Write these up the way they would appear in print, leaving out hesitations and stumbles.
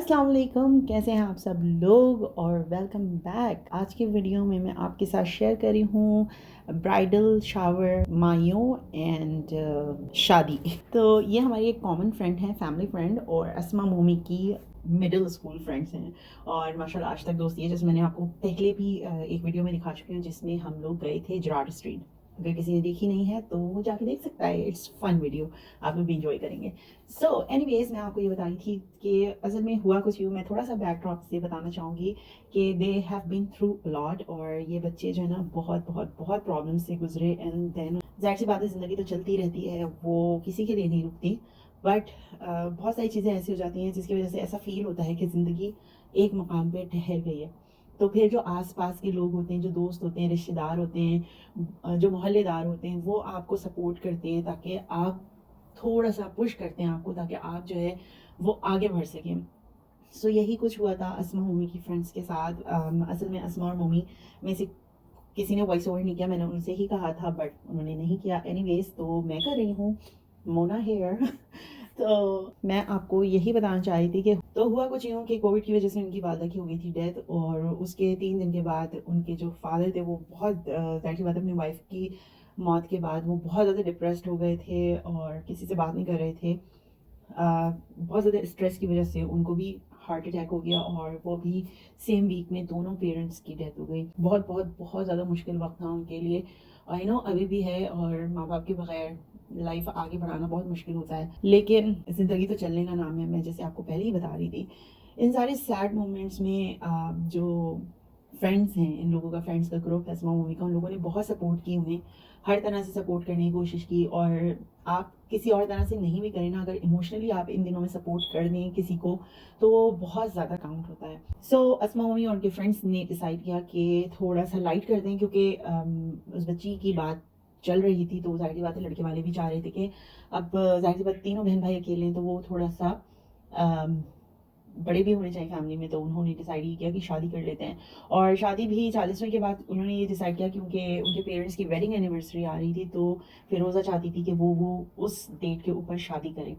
अस्सलाम वालेकुम, कैसे हैं आप सब लोग और वेलकम बैक। आज की वीडियो में मैं आपके साथ शेयर कर रही हूँ ब्राइडल शावर मायो एंड शादी। तो ये हमारी एक कॉमन फ्रेंड है, फैमिली फ्रेंड, और अस्मा मोमी की मिडिल स्कूल फ्रेंड्स हैं और माशाल्लाह आज तक दोस्ती है। जैसे मैंने आपको पहले भी एक वीडियो में दिखा चुकी हूँ जिसमें हम लोग गए थे जराड स्ट्रीट। अगर किसी ने देखी नहीं है तो वो जाके देख सकता है, इट्स फन वीडियो, आप लोग भी इंजॉय करेंगे। सो एनीवेज मैं आपको ये बता रही थी कि असल में हुआ कुछ यूँ, मैं थोड़ा सा बैकड्रॉप से बताना चाहूँगी कि they have been through lot, और ये बच्चे जो है ना बहुत बहुत बहुत प्रॉब्लम से गुजरे। एंड देन जाहिर सी बात है, ज़िंदगी तो चलती रहती है, वो किसी के लिए नहीं रुकती। बट बहुत सारी चीज़ें ऐसी हो जाती हैं जिसकी वजह से ऐसा फील होता है कि ज़िंदगी एक मुकाम पे ठहर गई है। तो फिर जो आस-पास के लोग होते हैं, जो दोस्त होते हैं, रिश्तेदार होते हैं, जो मोहल्लेदार होते हैं, वो आपको सपोर्ट करते हैं ताकि आप थोड़ा-सा पुश करते हैं आपको, ताकि आप जो है वो आगे बढ़ सकें। सो यही कुछ हुआ था अस्मा मोमी की फ्रेंड्स के साथ। असल में अस्मा और मोमी में से किसी ने वॉइस ओवर नहीं किया, मैंने उनसे ही कहा था बट उन्होंने नहीं किया। एनीवेज़ तो मैं कर रही हूँ, मोना हेयर। तो मैं आपको यही बताना चाह रही थी कि तो हुआ कुछ यूँ कि कोविड की वजह से उनकी वालदा की हो गई थी डेथ, और उसके 3 दिन के बाद उनके जो फादर थे वो बहुत ज़ाहिर सी बात है अपनी वाइफ की मौत के बाद वो बहुत ज़्यादा डिप्रेस्ड हो गए थे और किसी से बात नहीं कर रहे थे। बहुत ज़्यादा स्ट्रेस की वजह से उनको भी हार्ट अटैक हो गया और वो भी सेम वीक में दोनों पेरेंट्स की डेथ हो गई। बहुत बहुत बहुत ज़्यादा मुश्किल वक्त था उनके लिए, आई नो अभी भी है, और माँ बाप के बगैर लाइफ आगे बढ़ाना बहुत मुश्किल होता है, लेकिन ज़िंदगी तो चलने का नाम है। मैं जैसे आपको पहले ही बता रही थी, इन सारे सैड मोमेंट्स में जो फ्रेंड्स हैं, इन लोगों का फ्रेंड्स का ग्रुप है अस्मा मूवी का, उन लोगों ने बहुत सपोर्ट की उन्हें, हर तरह से सपोर्ट करने की कोशिश की। और आप किसी और तरह से नहीं भी करें ना, अगर इमोशनली आप इन दिनों में सपोर्ट कर दें किसी को तो वो बहुत ज़्यादा काउंट होता है। सो अस्मा मूवी और उनके फ्रेंड्स ने डिसाइड किया कि थोड़ा सा लाइट कर दें, क्योंकि उस बच्ची की बात चल रही थी, तो ज़ाहिर सी बात है लड़के वाले भी चाह रहे थे कि अब ज़ाहिर सी बात तीनों बहन भाई अकेले हैं तो वो थोड़ा सा बड़े भी होने चाहिए फैमिली में। तो उन्होंने डिसाइड ये किया कि शादी कर लेते हैं, और शादी भी 40वें के बाद उन्होंने ये डिसाइड किया, क्योंकि उनके पेरेंट्स की वेडिंग एनिवर्सरी आ रही थी, तो फिरोज़ा चाहती थी कि वो उस डेट के ऊपर शादी करें।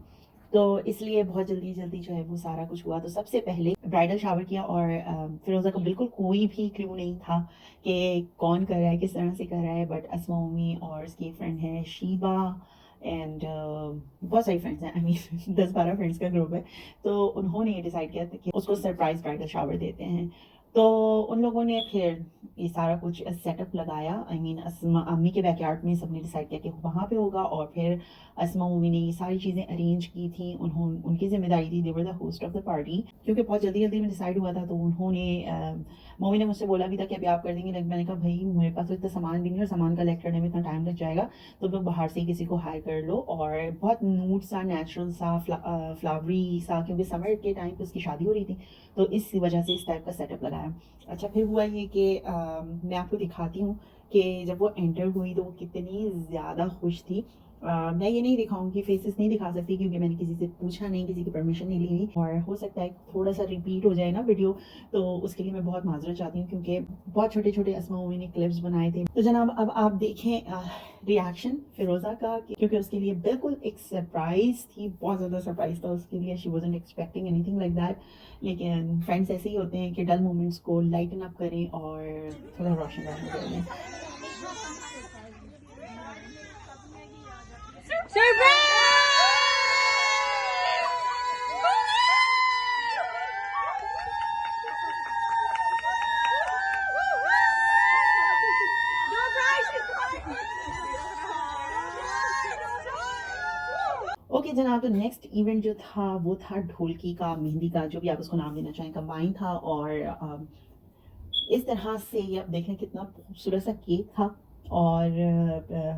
तो इसलिए बहुत जल्दी जल्दी जो है वो सारा कुछ हुआ। तो सबसे पहले ब्राइडल शावर किया, और फिरोज़ा को बिल्कुल कोई भी क्लू नहीं था कि कौन कर रहा है, किस तरह से कर रहा है। बट अस्मा मम्मी और उसकी फ्रेंड है शीबा एंड बहुत सारी फ्रेंड्स हैं, आई मीन 10-12 फ्रेंड्स का ग्रुप है। तो उन्होंने ये डिसाइड किया था कि उसको सरप्राइज ब्राइडल शावर देते हैं। तो उन लोगों ने फिर ये सारा कुछ सेटअप लगाया, आई मीन अस्मा अम्मी के बैकयार्ड में सबने डिसाइड किया कि वहाँ पे होगा, और फिर अस्मा मम्मी ने ये सारी चीज़ें अरेंज की थी। उनकी जिम्मेदारी थी, they were the host of the party, क्योंकि बहुत जल्दी जल्दी में डिसाइड हुआ था। तो उन्होंने मम्मी ने मुझसे बोला भी था कि अभी आप कर देंगे, लेकिन मैंने कहा भाई मेरे पास तो इतना सामान भी नहीं, और सामान कलेक्ट करने में इतना टाइम लग जाएगा, तो लोग बाहर से ही किसी को हायर कर लो। और बहुत न्यूड सा, नेचुरल सा, फ्लावरी सा, क्योंकि समर के टाइम पे उसकी शादी हो रही थी, तो इस वजह से इस टाइप का सेटअप लगाया। अच्छा, फिर हुआ ये कि मैं आपको दिखाती हूँ कि जब वो एंटर हुई तो वो कितनी ज़्यादा खुश थी। मैं ये नहीं दिखाऊंगी, फेसेस नहीं दिखा सकती, क्योंकि मैंने किसी से पूछा नहीं, किसी की परमिशन नहीं ली हुई, और हो सकता है थोड़ा सा रिपीट हो जाए ना वीडियो, तो उसके लिए मैं बहुत माजरत चाहती हूँ, क्योंकि बहुत छोटे छोटे अस्मा मूवी ने क्लिप्स बनाए थे। तो जनाब अब आप देखें रिएक्शन फिरोज़ा का, क्योंकि उसके लिए बिल्कुल एक सरप्राइज थी, बहुत ज़्यादा सरप्राइज था उसके लिए। She wasn't expecting anything like that. लेकिन फ्रेंड्स ऐसे ही होते हैं कि डल मोमेंट्स को लाइटन अप करें और थोड़ा रोशन रोशन कर लें। ओके जनाब, तो नेक्स्ट इवेंट जो था वो था ढोलकी का, मेहंदी का, जो भी आप उसको नाम देना चाहें, कंबाइन था। और इस तरह से ये आप देख लें कितना खूबसूरत सा केक था, और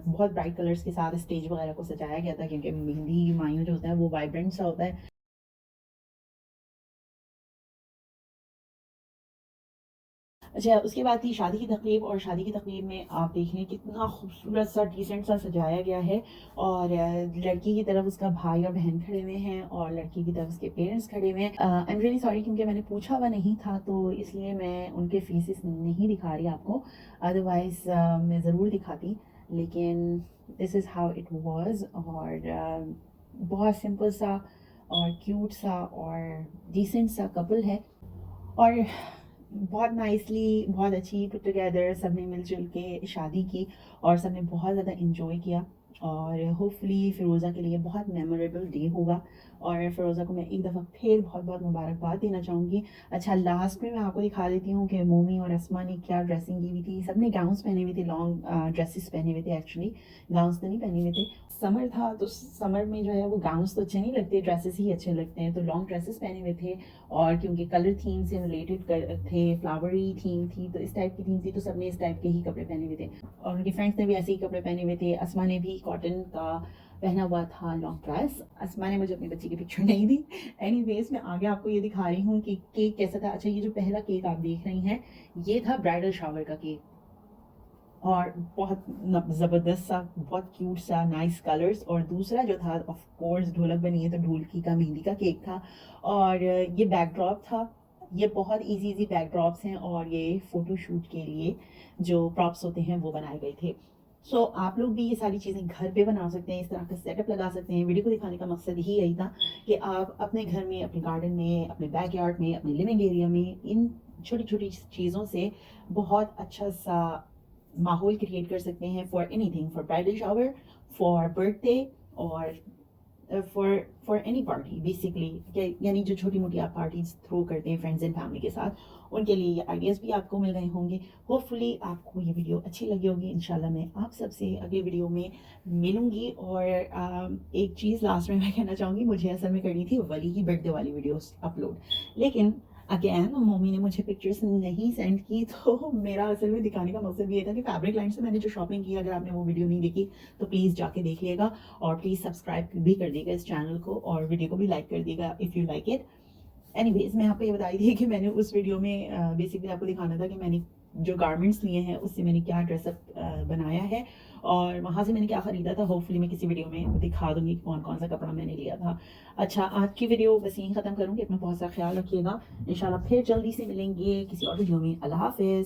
बहुत ब्राइट कलर्स के साथ स्टेज वगैरह को सजाया गया था, क्योंकि मेहंदी मायूं जो होता है वो वाइब्रेंट सा होता है। अच्छा, उसके बाद थी शादी की तकरीब, और शादी की तकरीब में आप देख लें कितना खूबसूरत सा, डिसेंट सा सजाया गया है। और लड़की की तरफ उसका भाई और बहन खड़े हुए हैं, और लड़की की तरफ उसके पेरेंट्स खड़े हुए हैं। आई एम रियली सॉरी, क्योंकि मैंने पूछा हुआ नहीं था, तो इसलिए मैं उनके फेसेस नहीं दिखा रही आपको, अदरवाइज़ मैं ज़रूर दिखाती, लेकिन this is how it was. और बहुत सिंपल सा और क्यूट सा और डिसेंट सा कपल है, और बहुत नाइसली, बहुत अच्छी पुट टुगेदर सबने मिलजुल के शादी की और सबने बहुत ज़्यादा इंजॉय किया। और होपफुली फ़िरोज़ा के लिए बहुत मेमोरेबल डे होगा, और फ़िरोज़ा को मैं एक दफ़ा फिर बहुत बहुत मुबारकबाद देना चाहूँगी। अच्छा, लास्ट में मैं आपको दिखा देती हूँ कि मोमी और अस्मा ने क्या ड्रेसिंग की हुई थी। सब ने गाउन्स पहने हुए थे, लॉन्ग ड्रेसेस पहने हुए थे। एक्चुअली गाउन्स तो नहीं पहने हुए थे, समर था तो समर में जो है वो गाउन्स तो अच्छे नहीं लगते, ड्रेसेस ही अच्छे लगते हैं, तो लॉन्ग ड्रेसेस पहने हुए थे। और क्योंकि कलर थीम से रिलेटेड थे, फ्लावरी थीम थी, तो इस टाइप की थीम थी, तो सबने इस टाइप के ही कपड़े पहने हुए थे। और उनके फ्रेंड्स ने भी ऐसे ही कपड़े पहने हुए थे। अस्मा ने भी कॉटन का पहना हुआ था लॉन्ग ड्रेस। अस्मा ने मुझे अपनी बच्ची की पिक्चर नहीं दी। एनीवेज, मैं आगे आपको ये दिखा रही हूँ कि केक कैसा था। अच्छा, ये जो पहला केक आप देख रही हैं, ये था ब्राइडल शावर का केक, और बहुत ज़बरदस्त सा, बहुत क्यूट सा, नाइस कलर्स। और दूसरा जो था, ऑफ कोर्स ढोलक बनी है तो ढोलकी का मेहंदी का केक था, और ये बैकड्रॉप था। ये बहुत इजी इजी बैकड्रॉप्स हैं, और ये फ़ोटो शूट के लिए जो प्रॉप्स होते हैं वो बनाए गए थे। सो आप लोग भी ये सारी चीज़ें घर पे बना सकते हैं, इस तरह का सेटअप लगा सकते हैं। वीडियो को दिखाने का मकसद ही यही था कि आप अपने घर में, अपने गार्डन में, अपने बैकयार्ड में, अपने लिविंग एरिया में इन छोटी छोटी चीज़ों से बहुत अच्छा सा माहौल क्रिएट कर सकते हैं for anything, for bridal shower, for birthday, और for for any party basically. यानी जो छोटी मोटी आप पार्टीज थ्रो करते हैं फ्रेंड्स एंड फैमिली के साथ, उनके लिए ये आइडियाज़ भी आपको मिल गए होंगे। होपफुली आपको ये वीडियो अच्छी लगी होगी। इंशाल्लाह मैं आप सबसे अगले वीडियो में मिलूंगी। और एक चीज़ लास्ट में मैं कहना चाहूँगी, मुझे असल में करनी थी वली की बर्थडे वाली वीडियोस अपलोड, लेकिन अगेन मम्मी ने मुझे पिक्चर्स नहीं सेंड की, तो मेरा असल में दिखाने का मकसद ये था कि फैब्रिक लाइन से मैंने जो शॉपिंग की, अगर आपने वो वीडियो नहीं देखी तो प्लीज़ जाके देख लिएगा, और प्लीज़ सब्सक्राइब भी कर दिएगा इस चैनल को, और वीडियो को भी लाइक कर दिएगा if you like it. Anyways, मैं आपको ये बता रही थी कि मैंने उस वीडियो में बेसिकली आपको दिखाना था कि मैंने जो गारमेंट्स लिए हैं उससे मैंने क्या ड्रेसअप बनाया है, और वहाँ से मैंने क्या ख़रीदा था। होपफुली मैं किसी वीडियो में दिखा दूँगी कि कौन कौन सा कपड़ा मैंने लिया था। अच्छा, आज की वीडियो बस यहीं ख़त्म करूँगी। अपना बहुत सा ख्याल रखिएगा। इंशाल्लाह फिर जल्दी से मिलेंगे किसी और वीडियो में। अल्लाह हाफ़िज़।